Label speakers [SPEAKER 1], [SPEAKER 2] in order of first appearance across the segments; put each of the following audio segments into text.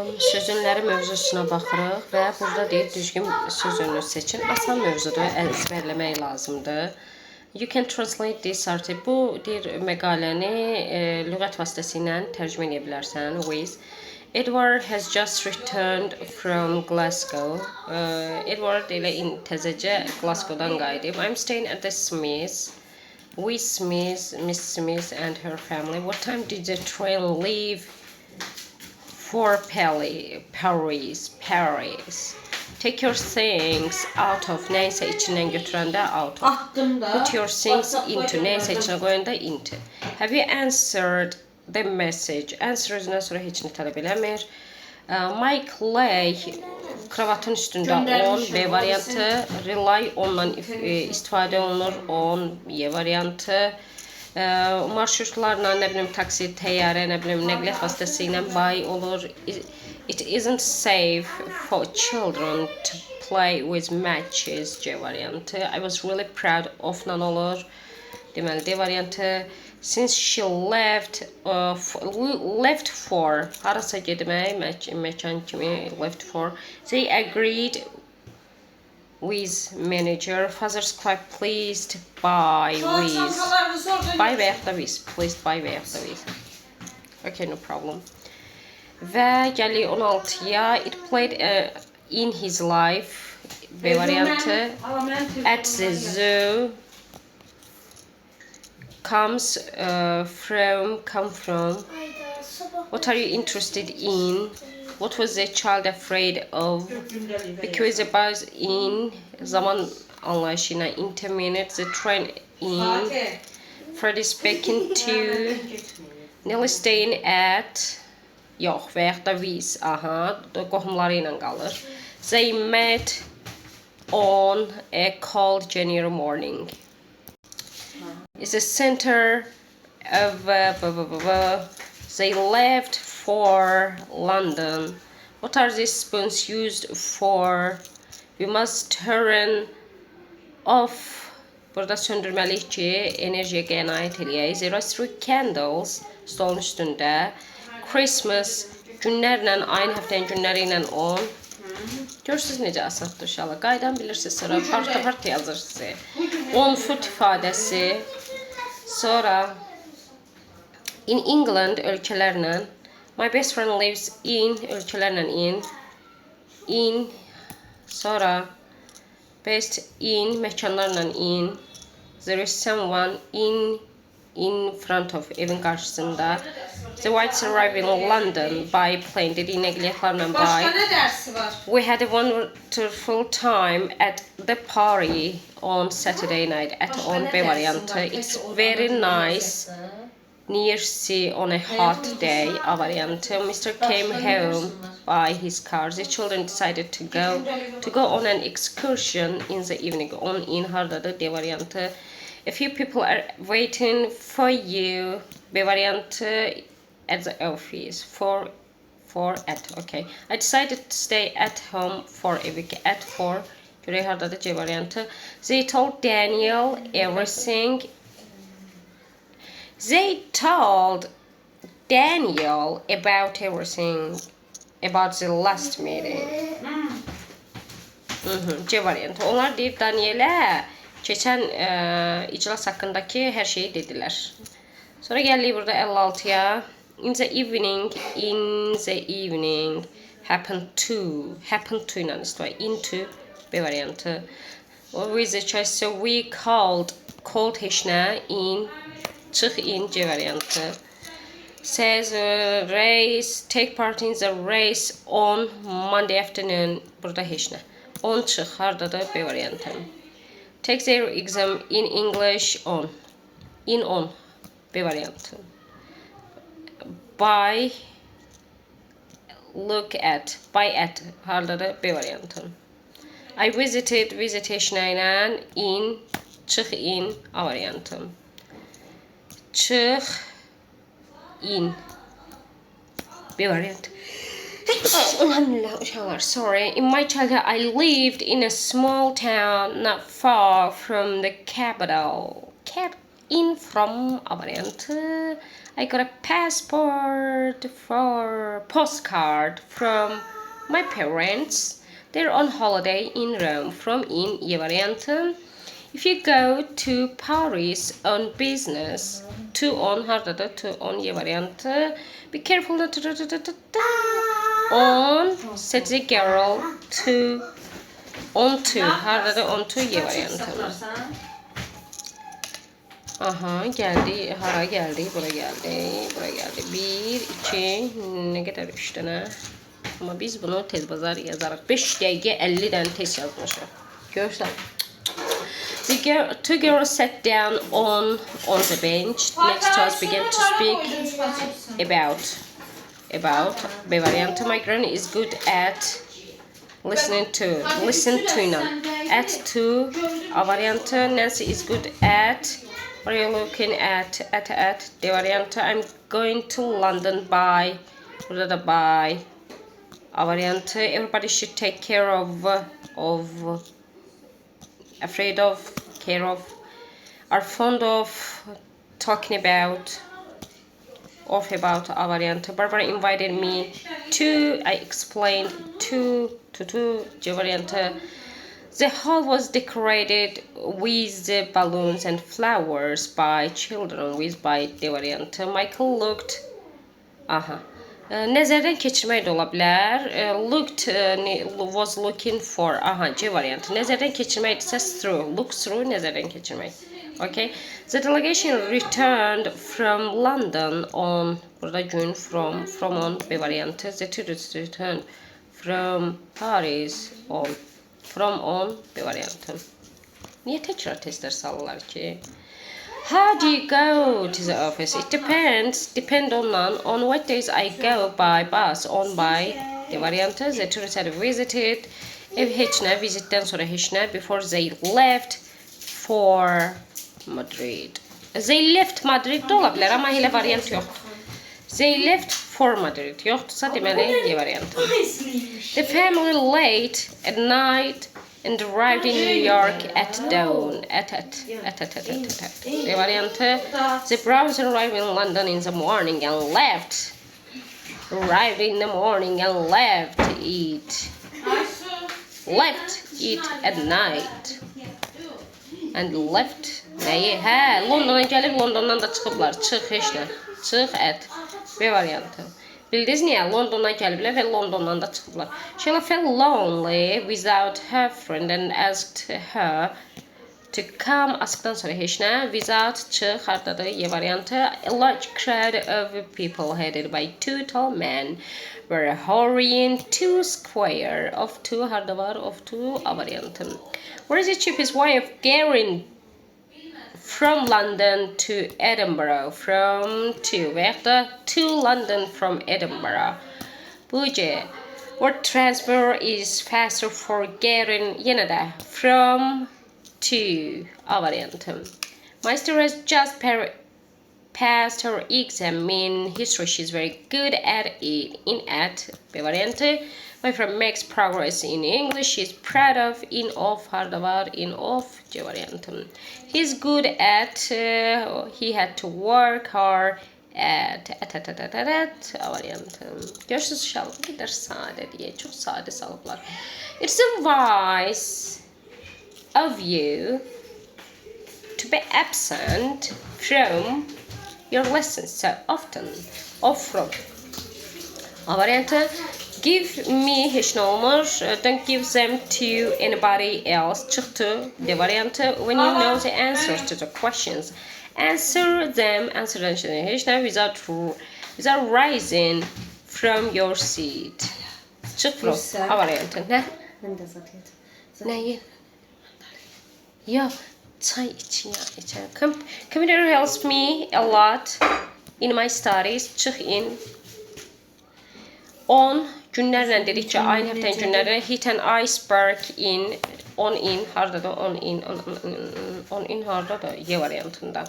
[SPEAKER 1] Sözünləri mövzusuna baxırıq və burada deyir düzgün sözünü seçin. Asan mövzudur, əzbərləmək lazımdır. You can translate this article. Bu deyir məqaləni lüğət vasitəsilə tərcümə edə bilərsən. With Edward has just returned from Glasgow. Edward elə təzəcə Glasgow'dan qayıdıb. I'm staying at the Smiths. With Smith, Miss Smith and her family. What time did the train leave? For Paris. Take your things out of. Neyse içinden götürəndə out of. Put your things into. Neyse içine koyanda into. Have you answered the message? Answer özündən sonra heç nə tələb eləmir. Mike lay kravatın üstündə on. B variantı. Rely ondan istifadə olunur. On. Y variantı. Marşrutlarla, nə bilim, taksi, təyyarə, nə bilim, nəqliyyat vasitəsi ilə buy olur. It isn't safe for children to play with matches. C variantı. I was really proud of-nan olur. Deməli, D variantı. Since she left for, harasa getmək, məkan kimi, left for. They agreed with manager. Father's quite pleased by with. By və yaxud da with. Pleased by və yaxud da with. Okay, no problem. Və gəlir 16-ya. It played in his life. B variantı. At the zoo. Come from. What are you interested in? What was the child afraid of? Because about in zaman anlayışıyla into minutes. The train in. Freddy speaking to. Nelly staying at. Yox və yaxud da with. Aha, qohumları ilə qalır. They met on a cold January morning. It's the center of. They left for London. What are these spoons used for? We must turn off. Burada söndürməliyik ki, enerjiyə qənaət eləyək. There are 3 candles. Stolun üstündə. Christmas. Günlərlə, ayın həftənin günləri ilə 10. Görürsünüz necə asaddır inşallah. Qaydan bilirsiniz, sonra part yazır sizə. 10 foot ifadəsi. Sonra in England ölkələrlə. My best friend lives in ölkələrlə in. Sonra best in məkanlarla in. There is someone in front of evin qarşısında. The Whites arrive in London by plane. Dediği nəqliyyatlarla by.
[SPEAKER 2] Başqa nə dərsi var?
[SPEAKER 1] We had a wonderful time at the party on Saturday night at on B variantı. It's very nice near sea on a hot day. A variantı. Mr. came home by his car. The children decided to go on an excursion in the evening. On in hardadır. D variantı. A few people are waiting for you. B variantı. At the office for at. Okay. I decided to stay at home for a week. At for. Görək hardadır C variantı. They told Daniel everything. They told Daniel about everything about the last meeting. C variantı. Onlar deyib Daniel'ə keçən iclas haqqındakı hər şeyi dedilər. Sonra gəlirik burada 56-ya. In the evening, happen to ilə istifadə. Into B variantı. With the choice, so we called heç nə in. Çıx in C variantı. Says race, take part in the race on Monday afternoon. Burada heç nə. On çıx hardadır B variantı. Take their exam in English on. In on B variantı. By look at. By at hardadır B variantı. I visited visitation ilə in çıx in A variantı. Çıx in B variantı. Elhamdülillah uşaqlar. Sorry. In my childhood I lived in a small town not far from the capital. in from A variantı. I got a postcard from my parents. They're on holiday in Rome. From in Y variantı. If you go to Paris on business, to on hardadır? To on Y variantı. Be careful on set the girl to on to hardadır? On to Y variantı. Aha geldi. Hara geldi. Bura geldi. Bura geldi. 1, 2, ne kadar 3 tane. Ama biz bunu tez bazar yazarıq. 5 dəqiqə 50 dənə tez yazmışıq. Görürsən. Two girls sat down on the bench next to us, began to speak about B variantı. My granny is good at listen to at to. A variantı. Nancy is good at. What are you looking at D variantı. I'm going to London by. Burada da by. A variantı. Everybody should take care of afraid of, care of, are fond of, talking about A variantı. Barbara invited me to, I explained to C variantı. The hall was decorated with balloons and flowers by children by D variantı. Michael looked, nəzərdən keçirmək də ola bilər. Was looking for. C variantı. Nəzərdən keçirməkdirsə through. Look through nəzərdən keçirmək. Okay. The delegation returned from London on. Burada gün from on B variantı. The tourists returned from Paris on. From on B variantı. Niyə təkrar testlər salırlar ki? How do you go to the office? It depends. Depend on what days I go by bus. On by D variantı. The tourists had visited. Heç nə, visitdən sonra heç nə. Before they left for Madrid. They left Madrid də ola bilər, amma elə variant yox. They left for Madrid. Yoxdursa deməli D variantı. The family late at night and arrived in New York at dawn. The variantı. The browser arrived in London in the morning and left. Arrived in the morning and left it. Left it at night. And left. Nəyi? Londona gəlib, Londondan da çıxıblar. Çıx, heç nə. Çıx, at. B variantı. Bildiniz niyə? Londona gəliblər və Londondan da çıxıblar. Sheila felt lonely without her friend and asked her to come. Askdan sonra heç nə. Without çıx, hardadır? Y variantı. A large crowd of people headed by two tall men were hurrying to square of two. Harda var? Of two. A variantı. What is the cheapest way of getting from London to Edinburgh? From to. Veya da to London from Edinburgh. Bu C. What transfer is faster for getting yenə də from to. A variantı. My sister has just passed her exam in history. She's very good at it. B variantı. My friend makes progress in English. She's proud of. In of. Harda var? In of. C variantı. He's good at. He had to work hard at. A variantı. Görürsünüz uşaqlar, bu qədər sadə deyə. Çox sadə salıblar. It's wise of you to be absent from your lessons so often. Off from. A variantı. Give me heç nə olmur. Don't give them to anybody else. Çıxdı. D variantı. When you know the answers to the questions, answer them. Answerdən heç nə without rising from your seat. Çıx from. A variantı. Nə?
[SPEAKER 2] Mən də zaten.
[SPEAKER 1] Nəyi? Ya, çay için ya. Computer helps me a lot in my studies. Çıx in. On günlərlə dedikcə ayın həftənin günləri. Hit an iceberg in. On in. Hardadır? On in hardadır? Y variantında.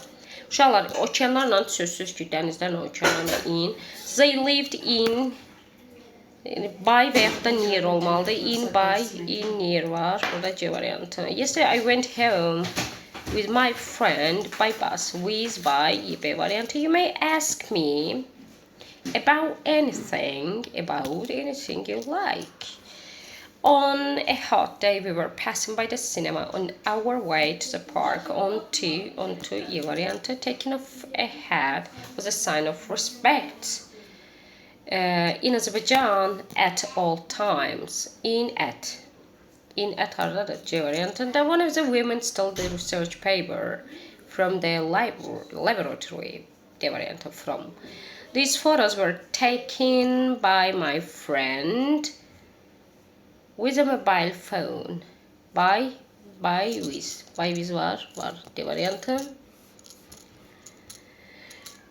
[SPEAKER 1] Uşaqlar, okeanlarla sözsüz ki, dənizlərlə okeanlarla in. They lived in. By və yaxud da near olmalıdır. In, by, in, near var. Burada C variantı. Yesterday I went home with my friend by bus with by B variantı. You may ask me about anything you like. On a hot day, we were passing by the cinema on our way to the park. On to E variantı. Taking off a hat was a sign of respect. In Azerbaijan, at all times. In at haradadır C variantında. One of the women stole the research paper from the laboratory. D variantı from. These photos were taken by my friend with a mobile phone. By with var D variantı.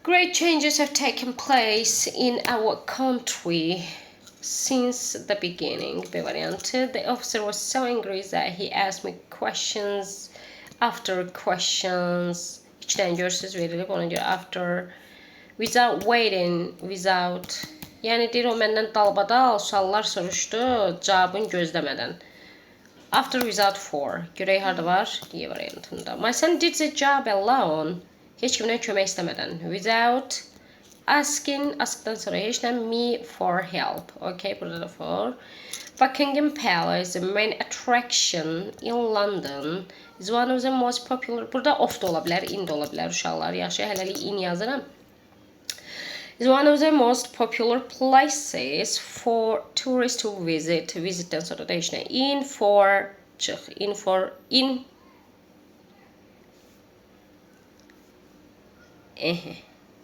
[SPEAKER 1] Great changes have taken place in our country since the beginning. B variantı. The officer was so angry that he asked me questions after questions. İçten görsüz verilip ona göre after without yani deyir o məndən dalbadal suallar soruşdu cavabını gözləmədən. After without for. Görək harda var? D variantında. My son did the job alone. Heç kimdən kömək istəmədən. Without askdan sonra heç nə me for help. Okay, burada da for. Buckingham Palace, the main attraction in London, is one of the most popular. Burada of da ola bilər, in da ola bilər uşaqlar. Yaxşı, hələlik in yazıram. Is one of the most popular places for tourists to visit. Visitdən sonra da heç nə. In for çıx. In.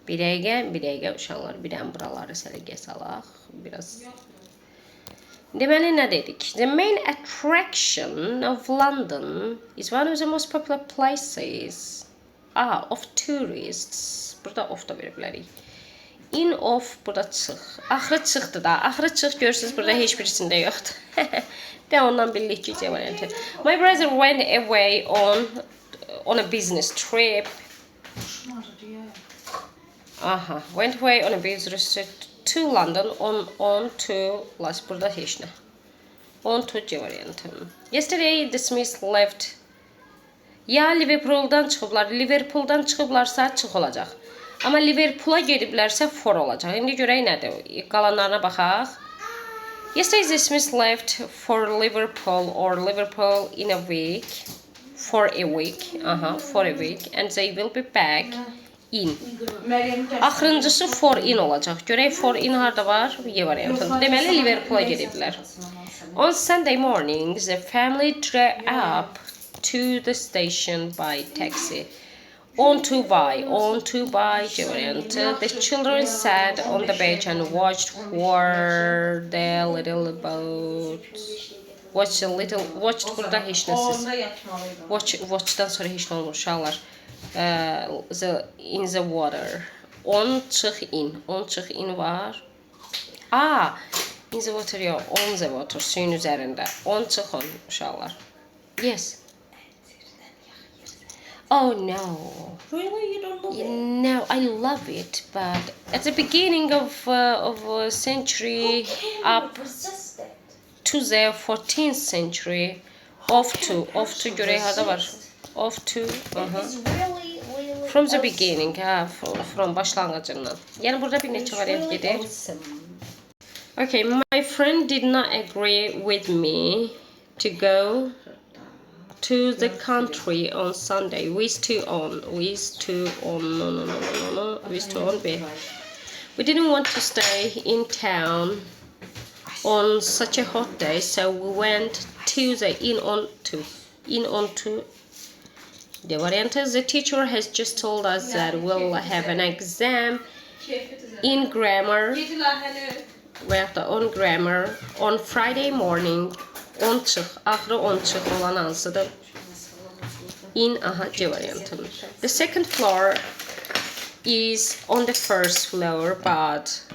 [SPEAKER 1] Bir dəqiqə uşaqlar, bir dənə buraları səliqə salaq. Biraz. Deməli nə dedik? The main attraction of London is one of the most popular places of tourists. Burada of da verə bilərik. In of burada çıx. Axırı çıxdı da. Axırı çıx görürsünüz burada heç birisində yoxdur. De ondan bildik ki, variantı. My brother went away on a business trip. Went away on a business trip to London on to burada heç nə. On to C variantı. Yesterday the Smiths left. Ya Liverpooldan çıxıblarsa çıx olacaq. Amma Liverpoola gediblərsə for olacaq. İndi görək nədir? Qalanlarına baxaq. Yesterday the Smiths left for Liverpool in a week. For a week. And they will be back in. Axırıncısı for in olacaq. Görək for in harda var? Y variantında. Deməli Liverpoola gediblər. On Sunday morning, the family drove up to the station by taxi. On to by C variantı. The children sat on the beach and watched for the little boat. Watched burada heç nəsiz. Watch'dan sonra heç nə olmur uşaqlar. In the water. On çıx in var. In the water yox. On the water. Suyun üzərində. On çıx on uşaqlar. Yes. Oh no.
[SPEAKER 2] Really? You don't love it?
[SPEAKER 1] No, I love it, but at the beginning of a century up to the 14th century, off to görək harda var? Off to, from the beginning, from başlanğıcından. Yəni burada bir neçə variant gedir. Okay, my friend did not agree with me to go to the country on Sunday. With two on B. We didn't want to stay in town on such a hot day, so we went to the in on to the variantes. The teacher has just told us that we'll have an exam in grammar on grammar on Friday morning. On çıx, axırı on çıx olan hansıdır? In C variantı. The second floor is on the first floor, but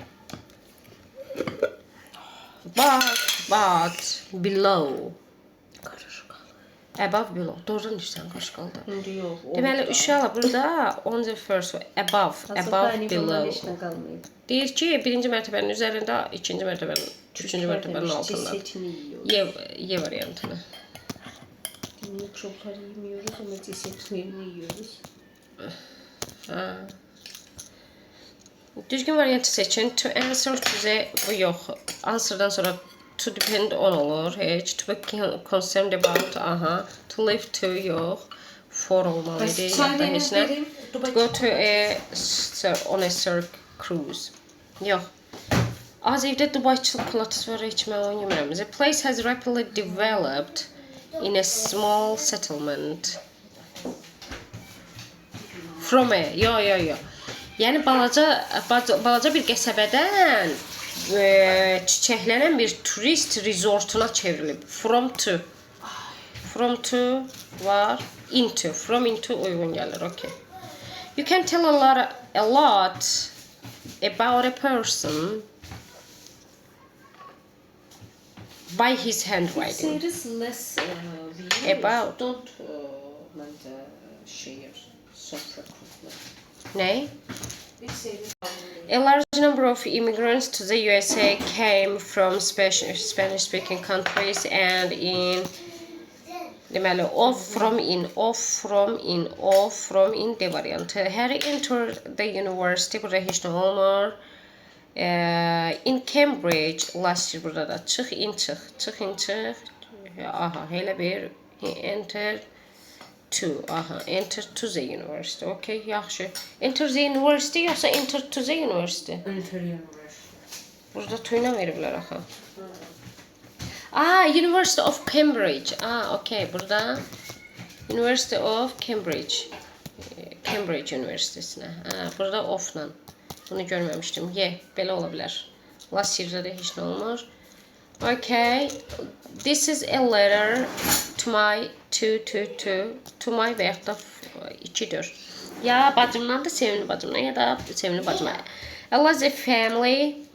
[SPEAKER 1] below. Above below. Doğrudan işdən qarşı qaldı. Deməli uşaqlar burada on the first above below. Deyir ki, birinci mərtəbənin üzərində, ikinci mərtəbənin, üçüncü mərtəbənin altında. Y variantını.
[SPEAKER 2] Mikropları yemiyoruz ama cesetlerini yiyoruz.
[SPEAKER 1] Ha. Düzgün variantı seçin. To answer to the bu yox. Answer'dan sonra to depend on olur. Heç. To be concerned about. Aha. To live to yox. For olmalıydı. Ya da heç nə. To go to on a cruise. Yox. Az evdə Dubayçılıq pilates var, heç mən onu yemiyorum. The place has rapidly developed in a small settlement. From a, yo. Yəni balaca bir qəsəbədən çiçəklənən bir turist resortuna çevrilib. From to var, into. From into uyğun gəlir, okay. You can tell a lot about a person by his handwriting.
[SPEAKER 2] It is less
[SPEAKER 1] About.
[SPEAKER 2] Don't share so frequently.
[SPEAKER 1] Ne? A large number of immigrants to the USA came from Spanish-speaking countries and in deməli off from in de variantı. Harry entered the university, burada heç nə olmur. In Cambridge last year, burada da çıx in. Aha, elə bir he entered to the university. Okay, yaxşı. Enter the university yoxsa enter to the university?
[SPEAKER 2] Enter university.
[SPEAKER 1] Burada to ilə veriblər axı. University of Cambridge. Okay, burada University of Cambridge. Cambridge Üniversitesinə. Burada off'la. Bunu görməmişdim. Belə ola bilər. Last year'da da heç nə olmur. Okay. This is a letter to my to my və yaxud da 2-4. Ya bacımdan da sevimli bacımdan ya da sevimli bacıma. I was a family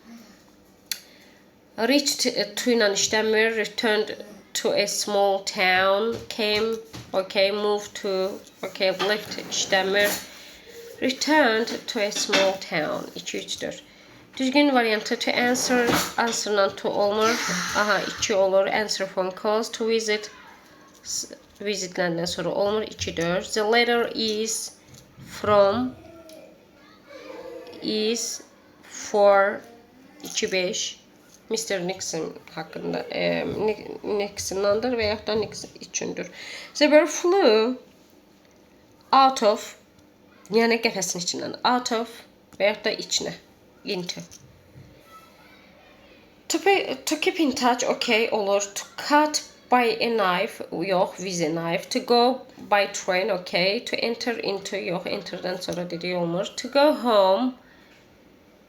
[SPEAKER 1] reached to ilə işləmir, returned to a small town, came, okay, moved to, okay, left işləmir, returned to a small town, 2-3-4. Düzgün variantı to answer, answer'dan to olmur, 2 olur, answer phone calls, to visit, visitlerden sonra olmur, 2-4. The letter is from, is for, 2-5. Mr. Nixon hakkında Nixon'dandır və yaxud da Nixon üçündür. The bird flew out of, yəni qəfəsin içindən, out of və yaxud da içinə, into. To keep in touch, okay, olur. To cut by a knife, yox, with a knife. To go by train, okay. To enter into, yox, enter'dan sonra dediyi olmur. To go home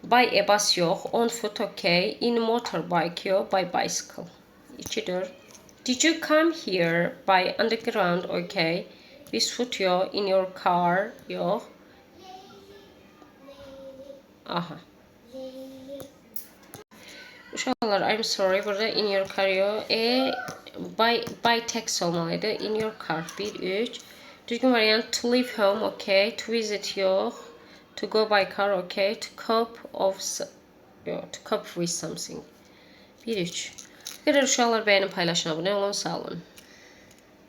[SPEAKER 1] by a bus yox, on foot okay, in motorbike yox, by bicycle. 2-4. Did you come here by underground okay, with foot yox, in your car yox. Aha. Uşaqlar, I'm sorry, burada in your car yox, by taxi olmalıydı, in your car, 1-3. Düzgün variant, to leave home okay, to visit yox. To go by car, okay. To cope with something. 1-3. Bu qədər uşaqlar, bəyənin, paylaşın, abunə olun, sağ olun.